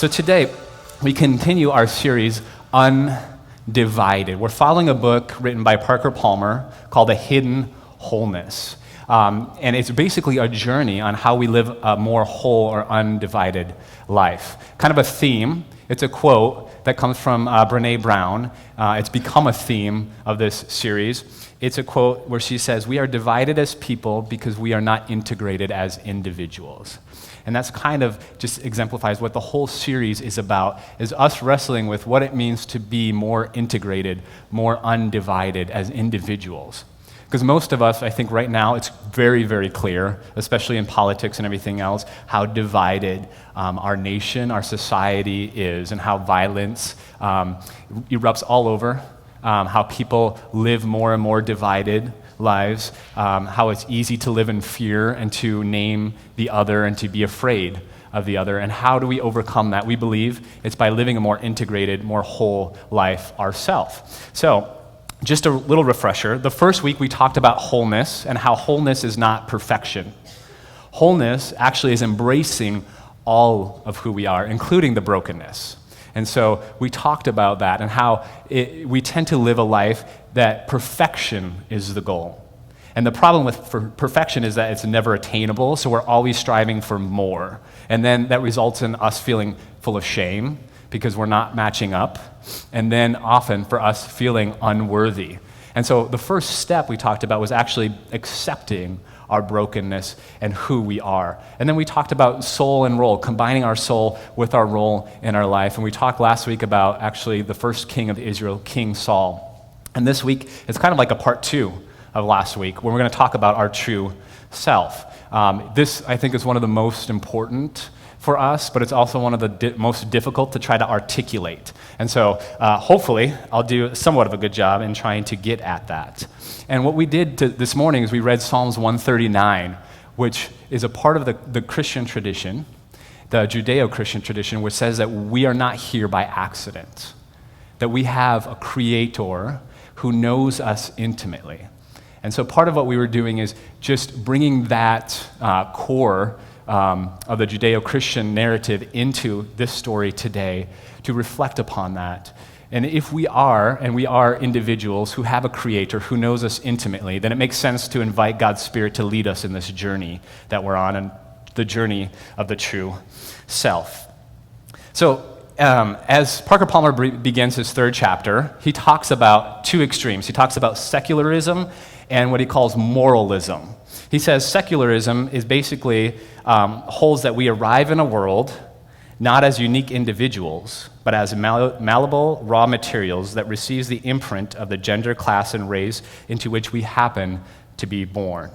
So today, we continue our series, Undivided. We're following a book written by Parker Palmer called A Hidden Wholeness. And it's basically a journey on how we live a more whole or undivided life. Kind of a theme. It's a quote that comes from Brené Brown. It's become a theme of this series. It's a quote where she says, "We are divided as people because we are not integrated as individuals." And that's kind of just exemplifies what the whole series is about, is us wrestling with what it means to be more integrated, more undivided as individuals. Because most of us, I think right now, it's very, very clear, especially in politics and everything else, how divided our nation, our society is, and how violence erupts all over, how people live more and more divided lives, how it's easy to live in fear and to name the other and to be afraid of the other. And how do we overcome that? We believe it's by living a more integrated, more whole life ourselves. So, just a little refresher. The first week we talked about wholeness and how wholeness is not perfection. Wholeness actually is embracing all of who we are, including the brokenness. And so we talked about that and how we tend to live a life that perfection is the goal. And the problem with perfection is that it's never attainable, so we're always striving for more. And then that results in us feeling full of shame because we're not matching up, and then often for us feeling unworthy. And so the first step we talked about was actually accepting our brokenness and who we are. And then we talked about soul and role, combining our soul with our role in our life. And we talked last week about actually the first king of Israel, King Saul. And this week, it's kind of like a part two of last week, where we're going to talk about our true self. This, I think, is one of the most important for us, but it's also one of the most difficult to try to articulate. And so hopefully I'll do somewhat of a good job in trying to get at that. And what we did this morning is we read Psalms 139, which is a part of the Christian tradition, the Judeo-Christian tradition, which says that we are not here by accident, that we have a creator who knows us intimately. And so part of what we were doing is just bringing that core of the Judeo-Christian narrative into this story today to reflect upon that. And if we are individuals who have a creator who knows us intimately, then it makes sense to invite God's Spirit to lead us in this journey that we're on, and the journey of the true self. So as Parker Palmer begins his third chapter, he talks about two extremes. He talks about secularism and what he calls moralism. He says secularism is basically holds that we arrive in a world not as unique individuals, but as malleable raw materials that receives the imprint of the gender, class, and race into which we happen to be born.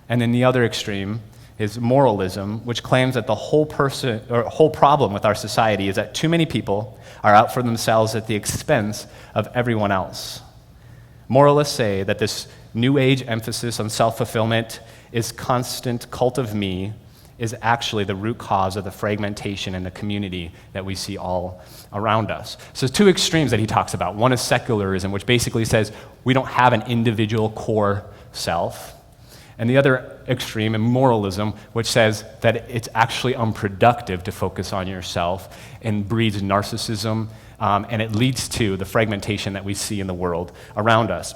And then the other extreme is moralism, which claims that the whole problem with our society is that too many people are out for themselves at the expense of everyone else. Moralists say that this New Age emphasis on self-fulfillment is constant cult of me is actually the root cause of the fragmentation in the community that we see all around us. So there's two extremes that he talks about. One is secularism, which basically says we don't have an individual core self. And the other extreme, moralism, which says that it's actually unproductive to focus on yourself and breeds narcissism, and it leads to the fragmentation that we see in the world around us.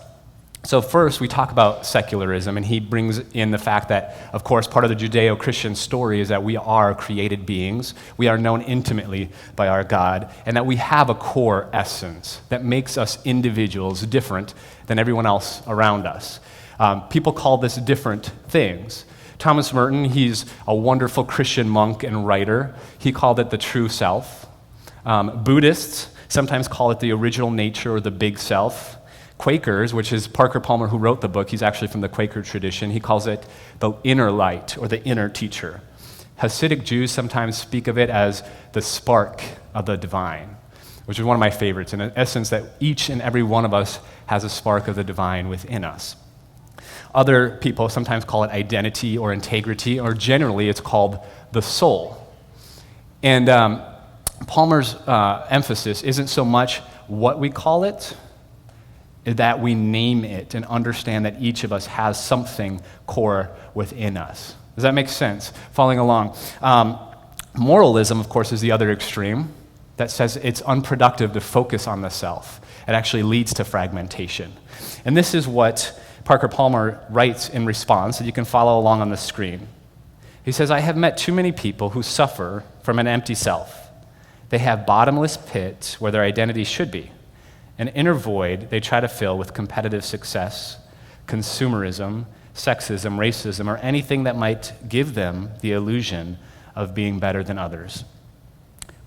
So first, we talk about secularism, and he brings in the fact that, of course, part of the Judeo-Christian story is that we are created beings, we are known intimately by our God, and that we have a core essence that makes us individuals different than everyone else around us. People call this different things. Thomas Merton, he's a wonderful Christian monk and writer. He called it the true self. Buddhists sometimes call it the original nature or the big self. Quakers, which is Parker Palmer who wrote the book, he's actually from the Quaker tradition, he calls it the inner light or the inner teacher. Hasidic Jews sometimes speak of it as the spark of the divine, which is one of my favorites, in essence that each and every one of us has a spark of the divine within us. Other people sometimes call it identity or integrity, or generally it's called the soul. And Palmer's emphasis isn't so much what we call it, that we name it and understand that each of us has something core within us. Does that make sense? Following along. Moralism, of course, is the other extreme that says it's unproductive to focus on the self. It actually leads to fragmentation. And this is what Parker Palmer writes in response, that you can follow along on the screen. He says, I have met too many people who suffer from an empty self. They have bottomless pits where their identity should be, an inner void they try to fill with competitive success, consumerism, sexism, racism, or anything that might give them the illusion of being better than others.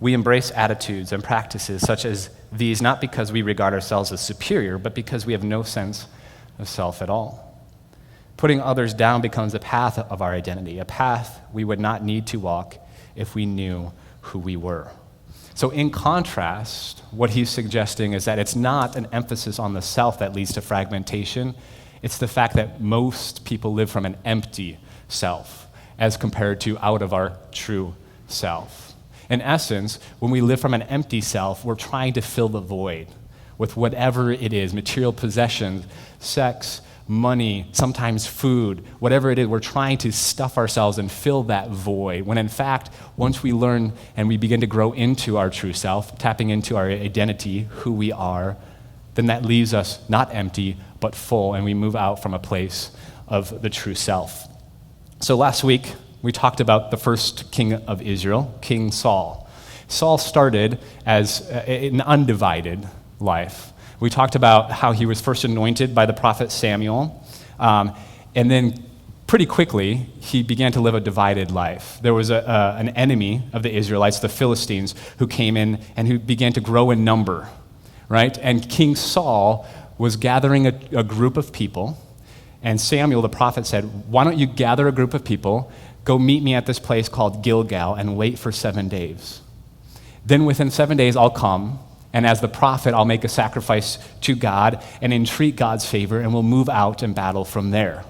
We embrace attitudes and practices such as these not because we regard ourselves as superior, but because we have no sense of self at all. Putting others down becomes a path of our identity, a path we would not need to walk if we knew who we were. So in contrast, what he's suggesting is that it's not an emphasis on the self that leads to fragmentation. It's the fact that most people live from an empty self as compared to out of our true self. In essence, when we live from an empty self, we're trying to fill the void with whatever it is, material possessions, sex, money, sometimes food, whatever it is, we're trying to stuff ourselves and fill that void. When in fact, once we learn and we begin to grow into our true self, tapping into our identity, who we are, then that leaves us not empty, but full, and we move out from a place of the true self. So last week, we talked about the first king of Israel, King Saul. Saul started as an undivided life. We talked about how he was first anointed by the prophet Samuel, and then pretty quickly, he began to live a divided life. There was an enemy of the Israelites, the Philistines, who came in and who began to grow in number, right? And King Saul was gathering a group of people, and Samuel, the prophet, said, why don't you gather a group of people, go meet me at this place called Gilgal, and wait for 7 days. Then within 7 days, I'll come, and as the prophet, I'll make a sacrifice to God and entreat God's favor, and we'll move out and battle from there.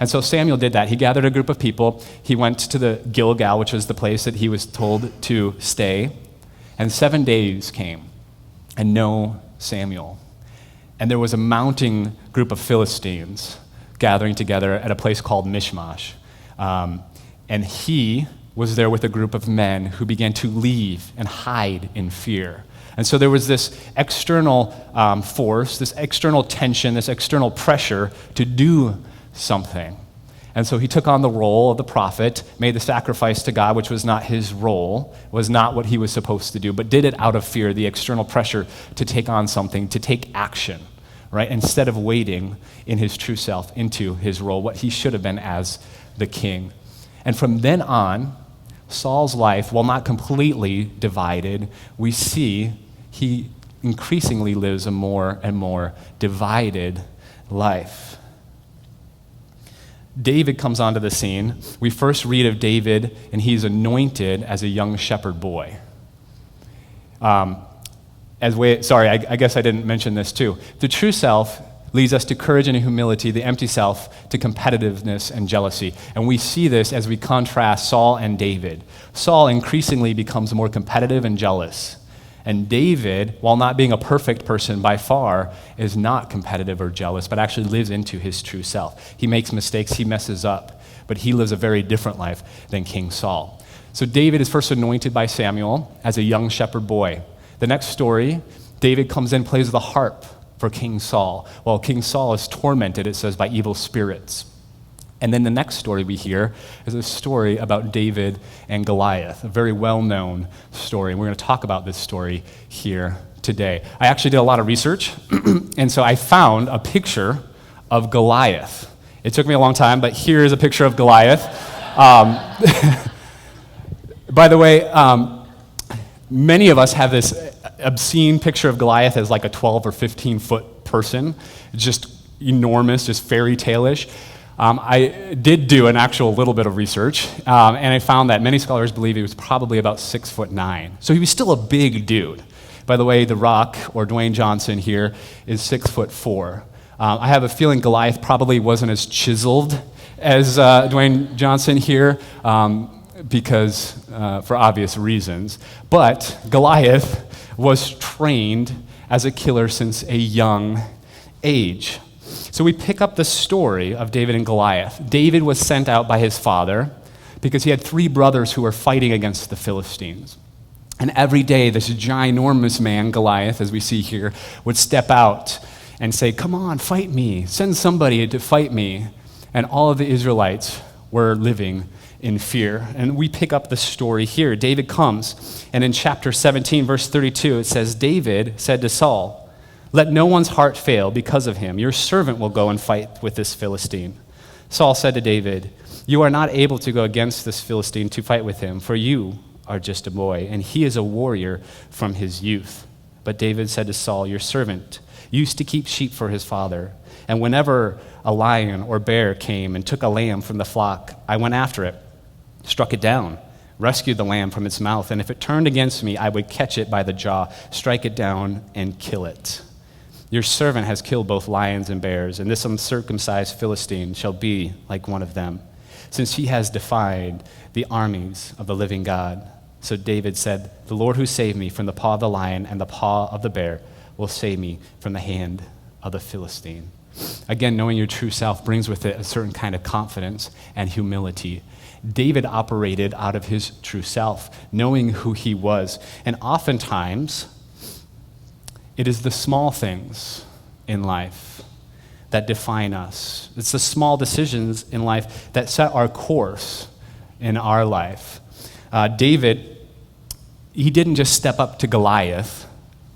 And so Samuel did that. He gathered a group of people. He went to the Gilgal, which was the place that he was told to stay. And 7 days came, and no Samuel. And there was a mounting group of Philistines gathering together at a place called Mishmash. And he was there with a group of men who began to leave and hide in fear. And so there was this external force, this external tension, this external pressure to do something. And so he took on the role of the prophet, made the sacrifice to God, which was not his role, was not what he was supposed to do, but did it out of fear, the external pressure to take on something, to take action, right? Instead of waiting in his true self into his role, what he should have been as the king. And from then on, Saul's life, while not completely divided, we see he increasingly lives a more and more divided life. David comes onto the scene. We first read of David, and he's anointed as a young shepherd boy. I guess I didn't mention this too. The true self leads us to courage and humility, the empty self to competitiveness and jealousy. And we see this as we contrast Saul and David. Saul increasingly becomes more competitive and jealous. And David, while not being a perfect person by far, is not competitive or jealous, but actually lives into his true self. He makes mistakes, he messes up, but he lives a very different life than King Saul. So David is first anointed by Samuel as a young shepherd boy. The next story, David comes in, plays the harp for King Saul. While King Saul is tormented, it says, by evil spirits. And then the next story we hear is a story about David and Goliath, a very well-known story. And we're going to talk about this story here today. I actually did a lot of research, and so I found a picture of Goliath. It took me a long time, but here is a picture of Goliath. By the way, many of us have this obscene picture of Goliath as like a 12 or 15 foot person, just enormous, just fairy tale-ish. I did do an actual little bit of research, and I found that many scholars believe he was probably about 6'9". So he was still a big dude. By the way, The Rock, or Dwayne Johnson here, is 6'4". I have a feeling Goliath probably wasn't as chiseled as Dwayne Johnson here, because for obvious reasons. But Goliath was trained as a killer since a young age. So we pick up the story of David and Goliath. David was sent out by his father because he had 3 brothers who were fighting against the Philistines. And every day, this ginormous man, Goliath, as we see here, would step out and say, "Come on, fight me. Send somebody to fight me." And all of the Israelites were living in fear. And we pick up the story here. David comes, and in chapter 17, verse 32, it says, David said to Saul, "Let no one's heart fail because of him. Your servant will go and fight with this Philistine." Saul said to David, "You are not able to go against this Philistine to fight with him, for you are just a boy, and he is a warrior from his youth." But David said to Saul, "Your servant used to keep sheep for his father, and whenever a lion or bear came and took a lamb from the flock, I went after it, struck it down, rescued the lamb from its mouth, and if it turned against me, I would catch it by the jaw, strike it down, and kill it. Your servant has killed both lions and bears, and this uncircumcised Philistine shall be like one of them, since he has defied the armies of the living God." So David said, "The Lord who saved me from the paw of the lion and the paw of the bear will save me from the hand of the Philistine." Again, knowing your true self brings with it a certain kind of confidence and humility. David operated out of his true self, knowing who he was. And oftentimes, it is the small things in life that define us. It's the small decisions in life that set our course in our life. David, he didn't just step up to Goliath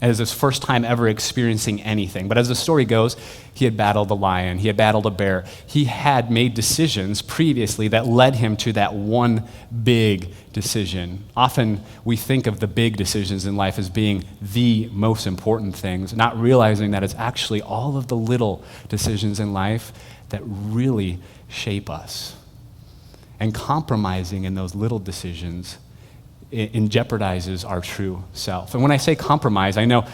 as his first time ever experiencing anything. But as the story goes, he had battled a lion, he had battled a bear. He had made decisions previously that led him to that one big decision. Often we think of the big decisions in life as being the most important things, not realizing that it's actually all of the little decisions in life that really shape us. And compromising in those little decisions it jeopardizes our true self. And when I say compromise, I know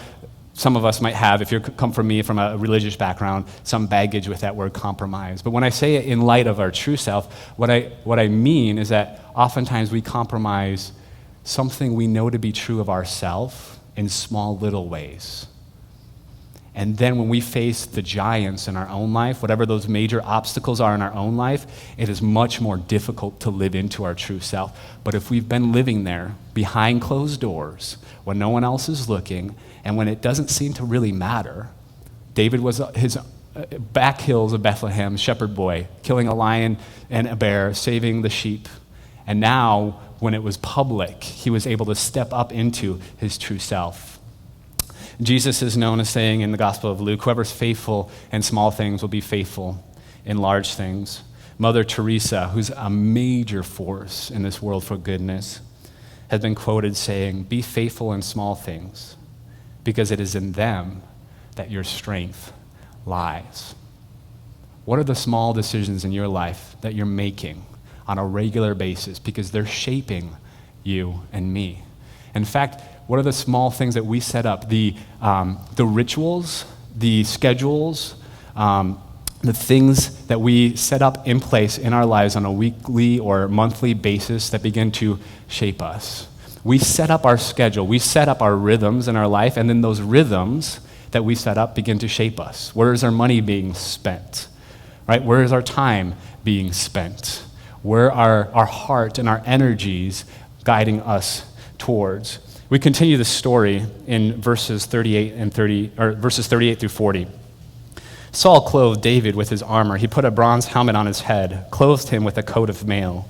some of us might have, if you come from me from a religious background, some baggage with that word compromise. But when I say it in light of our true self, what I mean is that oftentimes we compromise something we know to be true of ourselves in small little ways. And then when we face the giants in our own life, whatever those major obstacles are in our own life, it is much more difficult to live into our true self. But if we've been living there behind closed doors, when no one else is looking, and when it doesn't seem to really matter, David was his back hills of Bethlehem, shepherd boy, killing a lion and a bear, saving the sheep. And now, when it was public, he was able to step up into his true self. Jesus is known as saying in the Gospel of Luke, "Whoever's faithful in small things will be faithful in large things." Mother Teresa, who's a major force in this world for goodness, has been quoted saying, "Be faithful in small things, because it is in them that your strength lies." What are the small decisions in your life that you're making on a regular basis? Because they're shaping you and me. In fact, what are the small things that we set up? The rituals, the schedules, the things that we set up in place in our lives on a weekly or monthly basis that begin to shape us. We set up our schedule, we set up our rhythms in our life, and then those rhythms that we set up begin to shape us. Where is our money being spent? Right? Where is our time being spent? Where are our heart and our energies guiding us towards? We continue the story in verses 38 through 40. Saul clothed David with his armor. He put a bronze helmet on his head, clothed him with a coat of mail.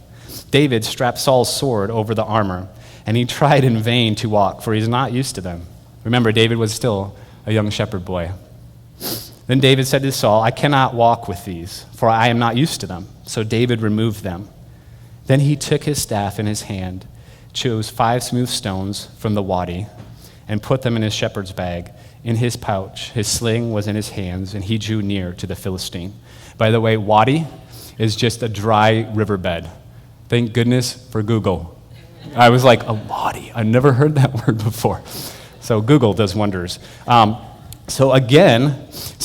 David strapped Saul's sword over the armor, and he tried in vain to walk, for he's not used to them. Remember, David was still a young shepherd boy. Then David said to Saul, "I cannot walk with these, for I am not used to them." So David removed them. Then he took his staff in his hand, chose 5 smooth stones from the wadi, and put them in his shepherd's bag. In his pouch, his sling was in his hands, and he drew near to the Philistine. By the way, wadi is just a dry riverbed. Thank goodness for Google. I was like, a wadi? I've never heard that word before. So Google does wonders. So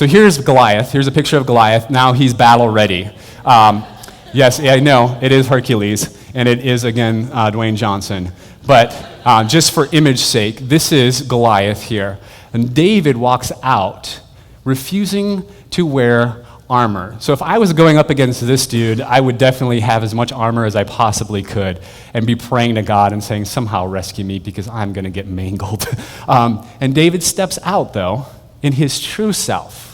here's Goliath. Here's a picture of Goliath. Now he's battle ready. Yes, I know, it is Hercules. And it is, again, Dwayne Johnson. But just for image sake, this is Goliath here. And David walks out, refusing to wear armor. So if I was going up against this dude, I would definitely have as much armor as I possibly could and be praying to God and saying, somehow rescue me because I'm going to get mangled. And David steps out, though, in his true self.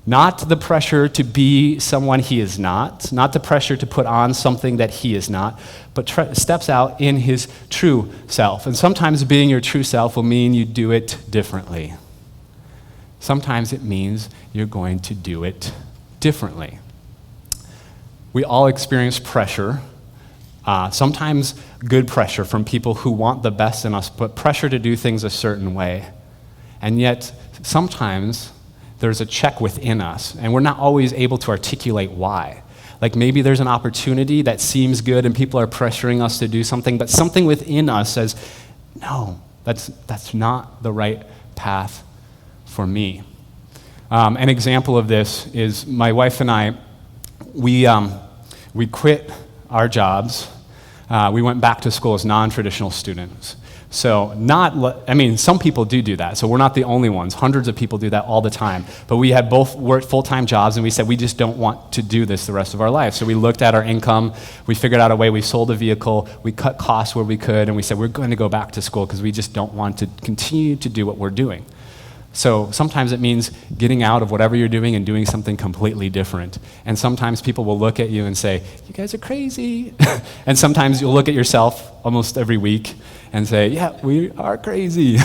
Not the pressure to be someone he is not the pressure to put on something that he is not, but steps out in his true self. And sometimes being your true self will mean you do it differently. Sometimes it means you're going to do it differently. We all experience pressure, sometimes good pressure from people who want the best in us, but pressure to do things a certain way. And yet, sometimes there's a check within us, and we're not always able to articulate why. Like maybe there's an opportunity that seems good and people are pressuring us to do something, but something within us says, no, that's not the right path for me. An example of this is my wife and I, we quit our jobs. We went back to school as non-traditional students. So some people do that. So we're not the only ones. Hundreds of people do that all the time. But we had both worked full-time jobs, and we said we just don't want to do this the rest of our life. So we looked at our income. We figured out a way. We sold a vehicle. We cut costs where we could, and we said we're going to go back to school because we just don't want to continue to do what we're doing. So sometimes it means getting out of whatever you're doing and doing something completely different. And sometimes people will look at you and say, you guys are crazy. And sometimes you'll look at yourself almost every week and say, yeah, we are crazy.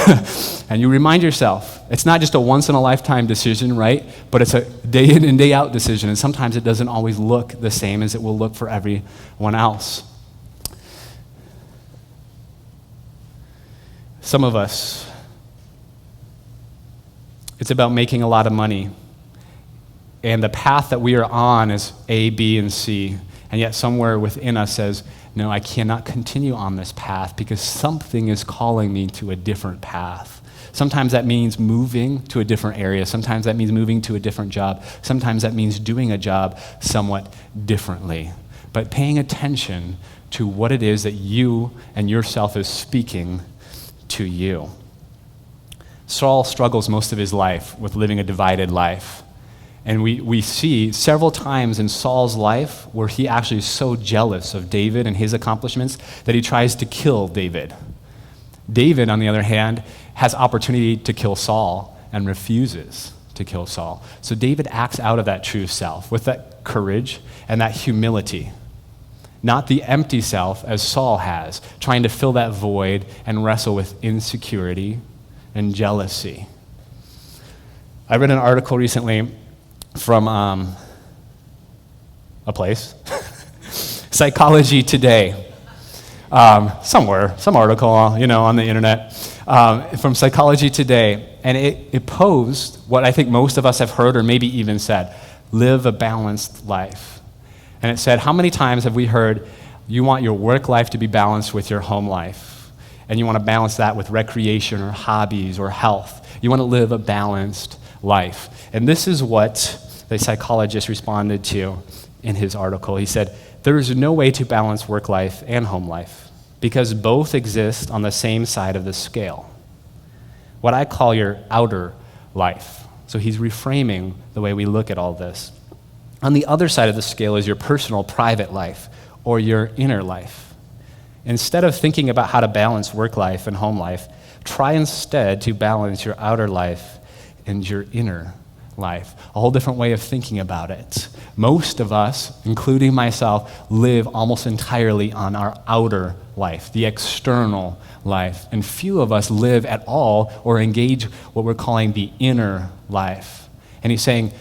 And you remind yourself, it's not just a once-in-a-lifetime decision, right? But it's a day in and day out decision. And sometimes it doesn't always look the same as it will look for everyone else. Some of us, it's about making a lot of money. And the path that we are on is A, B, and C. And yet somewhere within us says, no, I cannot continue on this path because something is calling me to a different path. Sometimes that means moving to a different area. Sometimes that means moving to a different job. Sometimes that means doing a job somewhat differently. But paying attention to what it is that you and yourself is speaking to you. Saul struggles most of his life with living a divided life. And we see several times in Saul's life where he actually is so jealous of David and his accomplishments that he tries to kill David. David, on the other hand, has opportunity to kill Saul and refuses to kill Saul. So David acts out of that true self with that courage and that humility. Not the empty self as Saul has, trying to fill that void and wrestle with insecurity and jealousy. I read an article recently from a place, Psychology Today, somewhere, some article, on the internet, from Psychology Today, and it posed what I think most of us have heard or maybe even said, live a balanced life. And it said, how many times have we heard you want your work life to be balanced with your home life? And you want to balance that with recreation or hobbies or health. You want to live a balanced life. And this is what the psychologist responded to in his article. He said, there is no way to balance work life and home life because both exist on the same side of the scale. What I call your outer life. So he's reframing the way we look at all this. On the other side of the scale is your personal private life or your inner life. Instead of thinking about how to balance work life and home life, try instead to balance your outer life and your inner life. A whole different way of thinking about it. Most of us, including myself, live almost entirely on our outer life, the external life. And few of us live at all or engage what we're calling the inner life. And he's saying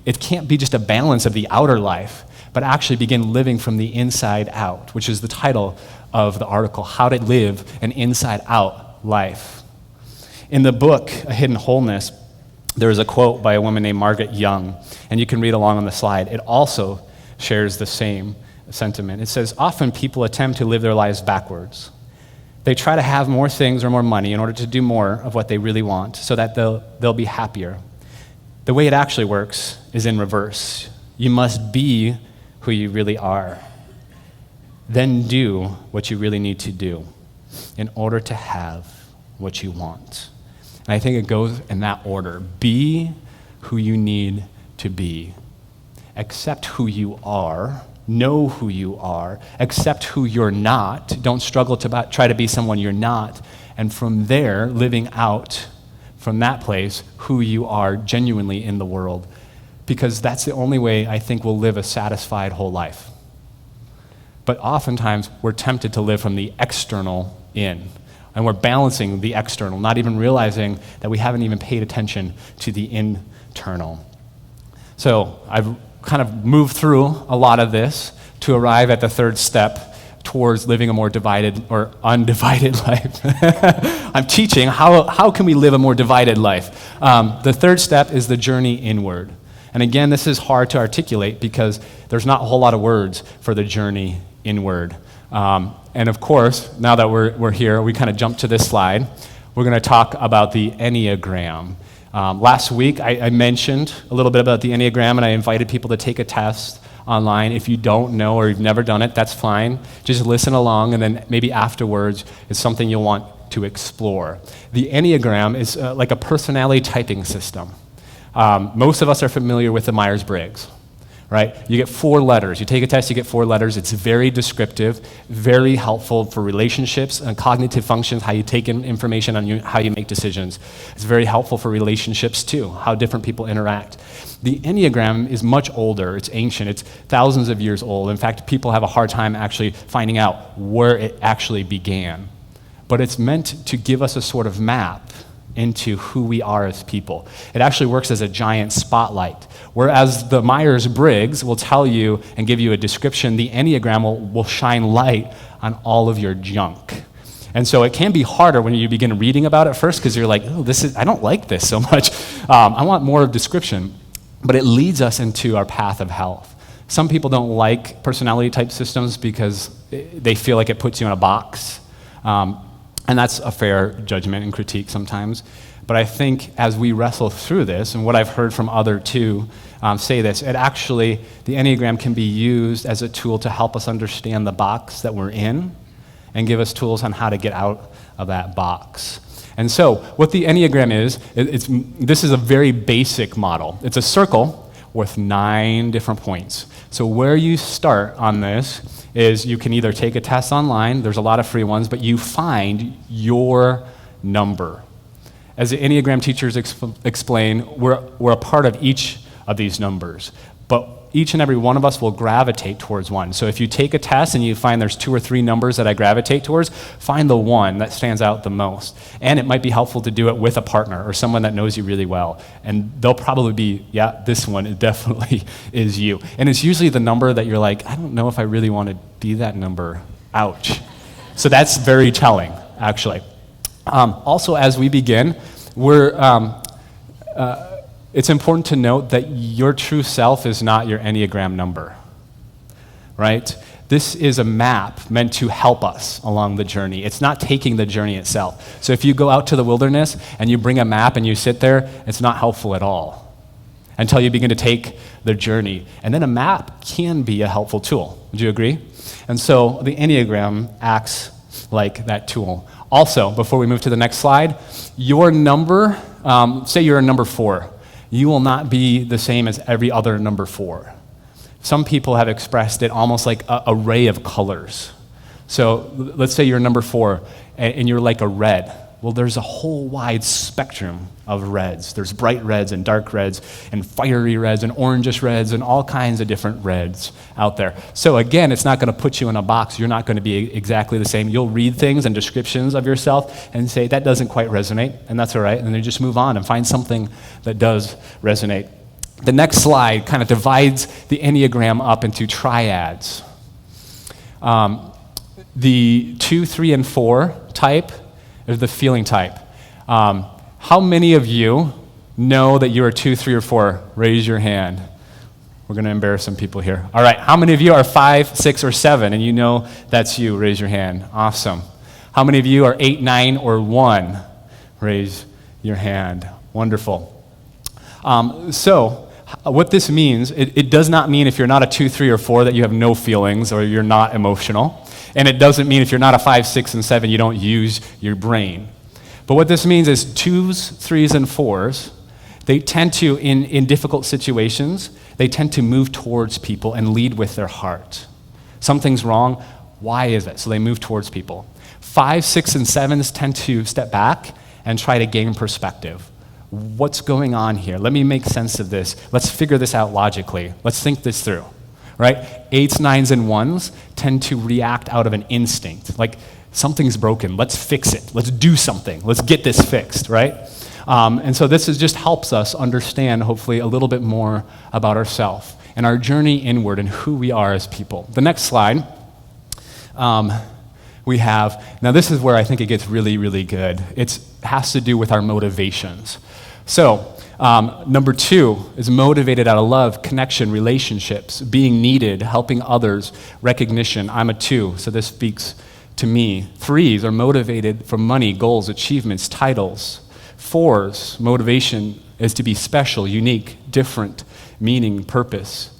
it can't be just a balance of the outer life, but actually begin living from the inside out, which is the title of the article, How to Live an Inside-Out Life. In the book, A Hidden Wholeness, there is a quote by a woman named Margaret Young, and you can read along on the slide. It also shares the same sentiment. It says, often people attempt to live their lives backwards. They try to have more things or more money in order to do more of what they really want so that they'll be happier. The way it actually works is in reverse. You must be who you really are. Then do what you really need to do in order to have what you want. And I think it goes in that order. Be who you need to be. Accept who you are. Know who you are. Accept who you're not. Don't struggle to try to be someone you're not. And from there, living out from that place who you are genuinely in the world. Because that's the only way I think we'll live a satisfied whole life. But oftentimes, we're tempted to live from the external in. And we're balancing the external, not even realizing that we haven't even paid attention to the internal. So I've kind of moved through a lot of this to arrive at the third step towards living a more divided or undivided life. I'm teaching how can we live a more divided life. The third step is the journey inward. And again, this is hard to articulate because there's not a whole lot of words for the journey inward. And of course, now that we're here, we kind of jump to this slide. We're going to talk about the Enneagram. Last week, I mentioned a little bit about the Enneagram, and I invited people to take a test online. If you don't know or you've never done it, that's fine. Just listen along, and then maybe afterwards it's something you'll want to explore. The Enneagram is like a personality typing system. Most of us are familiar with the Myers-Briggs, right? You get 4 letters. You take a test, you get 4 letters. It's very descriptive, very helpful for relationships and cognitive functions, how you take in information and how you make decisions. It's very helpful for relationships too, how different people interact. The Enneagram is much older. It's ancient. It's thousands of years old. In fact, people have a hard time actually finding out where it actually began. But it's meant to give us a sort of map into who we are as people. It actually works as a giant spotlight. Whereas the Myers-Briggs will tell you and give you a description, the Enneagram will shine light on all of your junk. And so it can be harder when you begin reading about it first because you're like, oh, I don't like this so much. I want more of description. But it leads us into our path of health. Some people don't like personality type systems because they feel like it puts you in a box. And that's a fair judgment and critique sometimes. But I think as we wrestle through this, and what I've heard from other two say this, the Enneagram can be used as a tool to help us understand the box that we're in and give us tools on how to get out of that box. And so what the Enneagram is, this is a very basic model. It's a circle with 9 different points. So where you start on this is you can either take a test online, there's a lot of free ones, but you find your number. As the Enneagram teachers explain, we're a part of each of these numbers, but each and every one of us will gravitate towards one. So if you take a test and you find there's 2 or 3 numbers that I gravitate towards, find the one that stands out the most. And it might be helpful to do it with a partner or someone that knows you really well. And they'll probably be, yeah, this one definitely is you. And it's usually the number that you're like, I don't know if I really want to be that number. Ouch. So that's very telling, actually. Also, as we begin, it's important to note that your true self is not your Enneagram number, right? This is a map meant to help us along the journey. It's not taking the journey itself. So if you go out to the wilderness and you bring a map and you sit there, it's not helpful at all until you begin to take the journey. And then a map can be a helpful tool. Would you agree? And so the Enneagram acts like that tool. Also, before we move to the next slide, your number, say you're a number 4, you will not be the same as every other number 4. Some people have expressed it almost like an array of colors. So let's say you're number 4 and you're like a red. Well, there's a whole wide spectrum of reds. There's bright reds and dark reds and fiery reds and orangish reds and all kinds of different reds out there. So again, it's not going to put you in a box. You're not going to be exactly the same. You'll read things and descriptions of yourself and say, that doesn't quite resonate, and that's all right. And then just move on and find something that does resonate. The next slide kind of divides the Enneagram up into triads. The 2, 3, and 4 type is the feeling type. How many of you know that you are 2, 3, or 4? Raise your hand. We're going to embarrass some people here. All right, how many of you are 5, 6, or 7, and you know that's you? Raise your hand. Awesome. How many of you are 8, 9, or 1? Raise your hand. Wonderful. So what this means, it does not mean if you're not a 2, 3, or 4 that you have no feelings or you're not emotional. And it doesn't mean if you're not a 5, 6, and 7, you don't use your brain. But what this means is 2s, 3s, and 4s They tend to, in difficult situations, they tend to move towards people and lead with their heart. Something's wrong. Why is it? So they move towards people. 5, 6, and 7s tend to step back and try to gain perspective. What's going on here? Let me make sense of this. Let's figure this out logically. Let's think this through, right? 8s, 9s, and 1s tend to react out of an instinct. Like, something's broken. Let's fix it. Let's do something. Let's get this fixed, right? And so this just helps us understand, hopefully, a little bit more about ourselves and our journey inward and who we are as people. The next slide we have, now this is where I think it gets really, really good. It has to do with our motivations. So number 2 is motivated out of love, connection, relationships, being needed, helping others, recognition. I'm a 2, so this speaks to me. 3s are motivated from money, goals, achievements, titles. 4s, motivation is to be special, unique, different, meaning, purpose.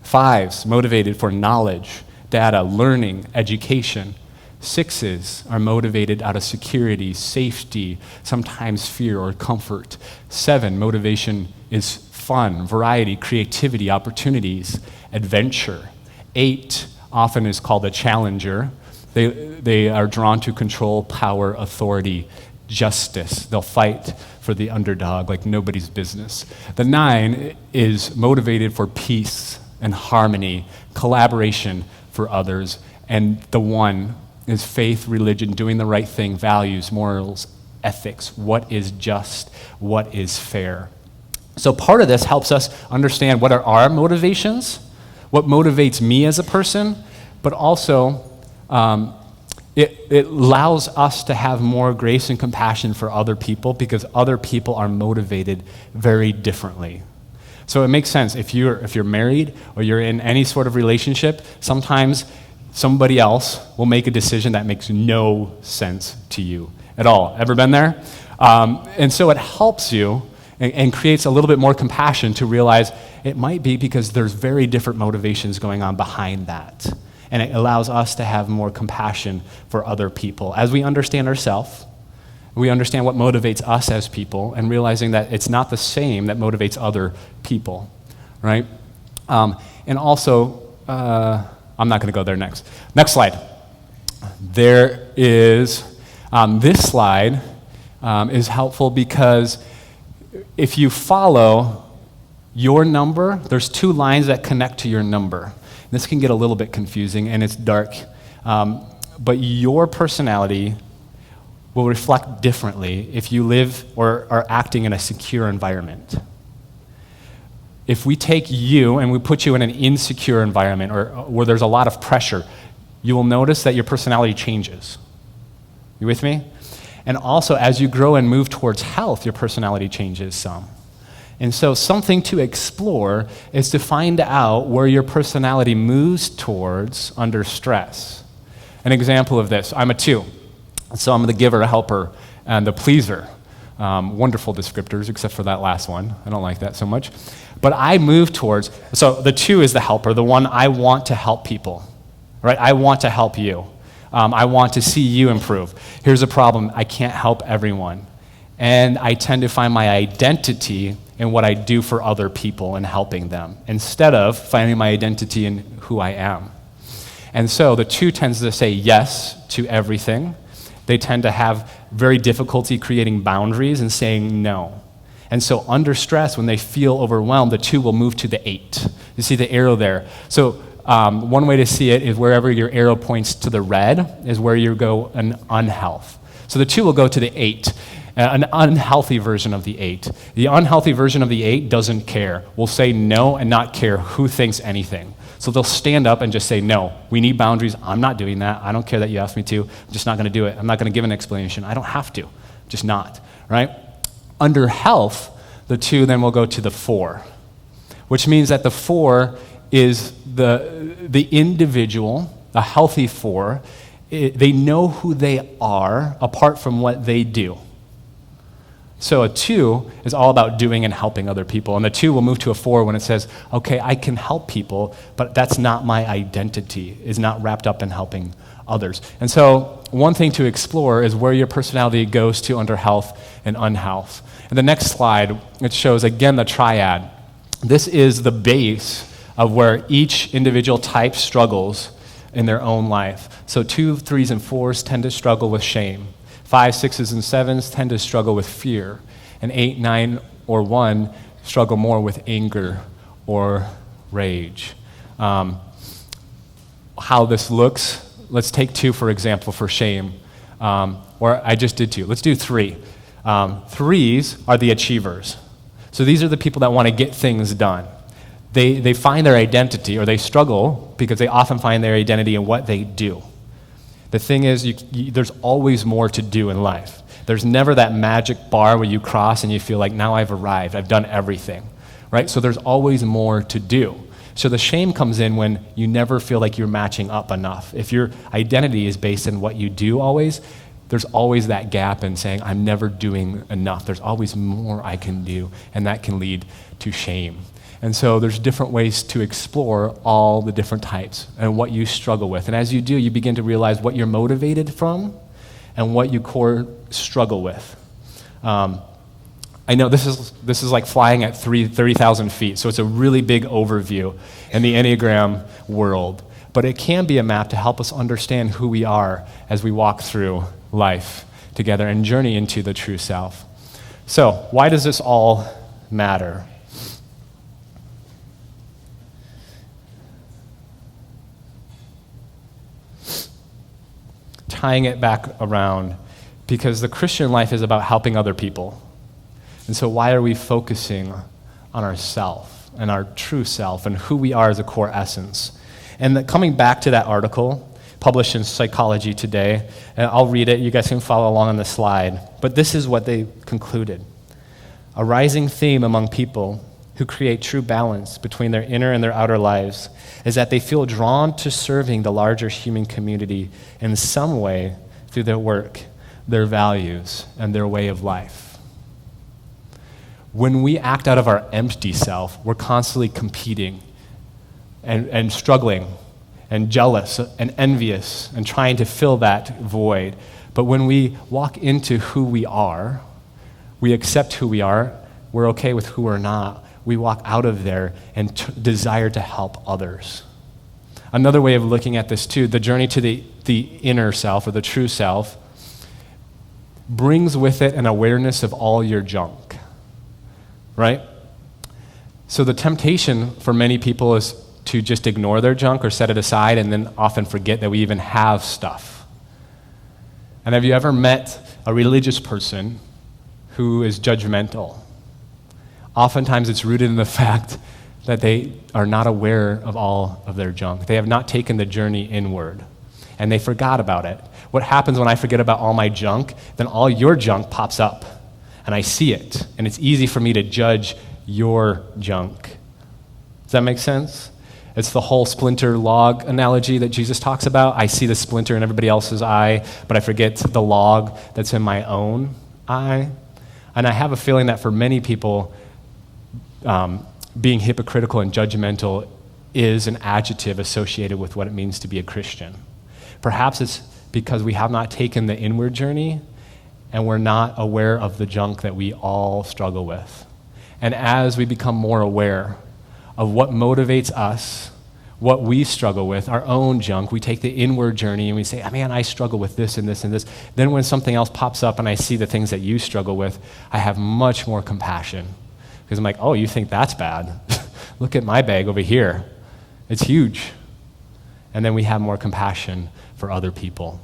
5s, motivated for knowledge, data, learning, education. 6s are motivated out of security, safety, sometimes fear or comfort. 7, motivation is fun, variety, creativity, opportunities, adventure. 8 often is called a challenger. They are drawn to control, power, authority, justice. They'll fight for the underdog like nobody's business. The 9 is motivated for peace and harmony, collaboration for others. And the 1 is faith, religion, doing the right thing, values, morals, ethics, what is just, what is fair. So part of this helps us understand what are our motivations, what motivates me as a person, but also it allows us to have more grace and compassion for other people because other people are motivated very differently. So it makes sense. If you're married or you're in any sort of relationship, sometimes somebody else will make a decision that makes no sense to you at all. Ever been there? And so it helps you and creates a little bit more compassion to realize it might be because there's very different motivations going on behind that. And it allows us to have more compassion for other people. As we understand ourselves, we understand what motivates us as people and realizing that it's not the same that motivates other people, right? And also, I'm not going to go there next. Next slide. There is, this slide is helpful because if you follow your number, there's 2 lines that connect to your number. This can get a little bit confusing and it's dark, but your personality will reflect differently if you live or are acting in a secure environment. If we take you and we put you in an insecure environment or where there's a lot of pressure, you will notice that your personality changes. You with me? And also, as you grow and move towards health, your personality changes some. And so something to explore is to find out where your personality moves towards under stress. An example of this, I'm a 2. So I'm the giver, a helper, and the pleaser. Wonderful descriptors, except for that last one. I don't like that so much. But I move towards, so the 2 is the helper, the one I want to help people, right? I want to help you. I want to see you improve. Here's a problem, I can't help everyone. And I tend to find my identity in what I do for other people and helping them, instead of finding my identity in who I am. And so the 2 tends to say yes to everything. They tend to have very difficulty creating boundaries and saying no. And so under stress, when they feel overwhelmed, the 2 will move to the 8. You see the arrow there. So one way to see it is wherever your arrow points to the red is where you go an unhealth. So the 2 will go to the 8, an unhealthy version of the 8. The unhealthy version of the 8 doesn't care, will say no and not care who thinks anything. So they'll stand up and just say, no, we need boundaries. I'm not doing that. I don't care that you asked me to. I'm just not going to do it. I'm not going to give an explanation. I don't have to. Just not, right? Under health, the 2 then will go to the 4, which means that the 4 is the individual, a healthy 4. They know who they are apart from what they do. So a 2 is all about doing and helping other people. And the 2 will move to a 4 when it says, okay, I can help people, but that's not my identity, is not wrapped up in helping others. And so one thing to explore is where your personality goes to under health and unhealth. And the next slide, it shows again the triad. This is the base of where each individual type struggles in their own life. So 2, 3s, and 4s tend to struggle with shame. 5, 6s, and 7s tend to struggle with fear. And 8, 9, or 1 struggle more with anger or rage. How this looks, let's take 2, for example, for shame. Or I just did 2. Let's do 3. 3s are the achievers. So these are the people that want to get things done. They find their identity, or they struggle because they often find their identity in what they do. The thing is, there's always more to do in life. There's never that magic bar where you cross and you feel like, now I've arrived, I've done everything, right? So there's always more to do. So the shame comes in when you never feel like you're matching up enough. If your identity is based in what you do always, there's always that gap in saying, I'm never doing enough. There's always more I can do, and that can lead to shame. And so there's different ways to explore all the different types and what you struggle with. And as you do, you begin to realize what you're motivated from and what you core struggle with. I know this is like flying at 30,000 feet, so it's a really big overview in the Enneagram world. But it can be a map to help us understand who we are as we walk through life together and journey into the true self. So, why does this all matter? Tying it back around, because the Christian life is about helping other people. And so why are we focusing on ourself and our true self and who we are as a core essence? And coming back to that article published in Psychology Today, and I'll read it, you guys can follow along on the slide, but this is what they concluded. A rising theme among people who create true balance between their inner and their outer lives is that they feel drawn to serving the larger human community in some way through their work, their values, and their way of life. When we act out of our empty self, we're constantly competing and struggling and jealous and envious and trying to fill that void. But when we walk into who we are, we accept who we are, we're okay with who we're not, we walk out of there and desire to help others. Another way of looking at this too, the journey to the inner self or the true self brings with it an awareness of all your junk, right? So the temptation for many people is to just ignore their junk or set it aside and then often forget that we even have stuff. And have you ever met a religious person who is judgmental? Oftentimes it's rooted in the fact that they are not aware of all of their junk. They have not taken the journey inward, and they forgot about it. What happens when I forget about all my junk, then all your junk pops up, and I see it, and it's easy for me to judge your junk. Does that make sense? It's the whole splinter log analogy that Jesus talks about. I see the splinter in everybody else's eye, but I forget the log that's in my own eye. And I have a feeling that for many people, being hypocritical and judgmental is an adjective associated with what it means to be a Christian. Perhaps it's because we have not taken the inward journey and we're not aware of the junk that we all struggle with. And as we become more aware of what motivates us, what we struggle with, our own junk, we take the inward journey and we say, man, I struggle with this and this and this. Then when something else pops up and I see the things that you struggle with, I have much more compassion. Because I'm like, oh, you think that's bad? Look at my bag over here. It's huge. And then we have more compassion for other people.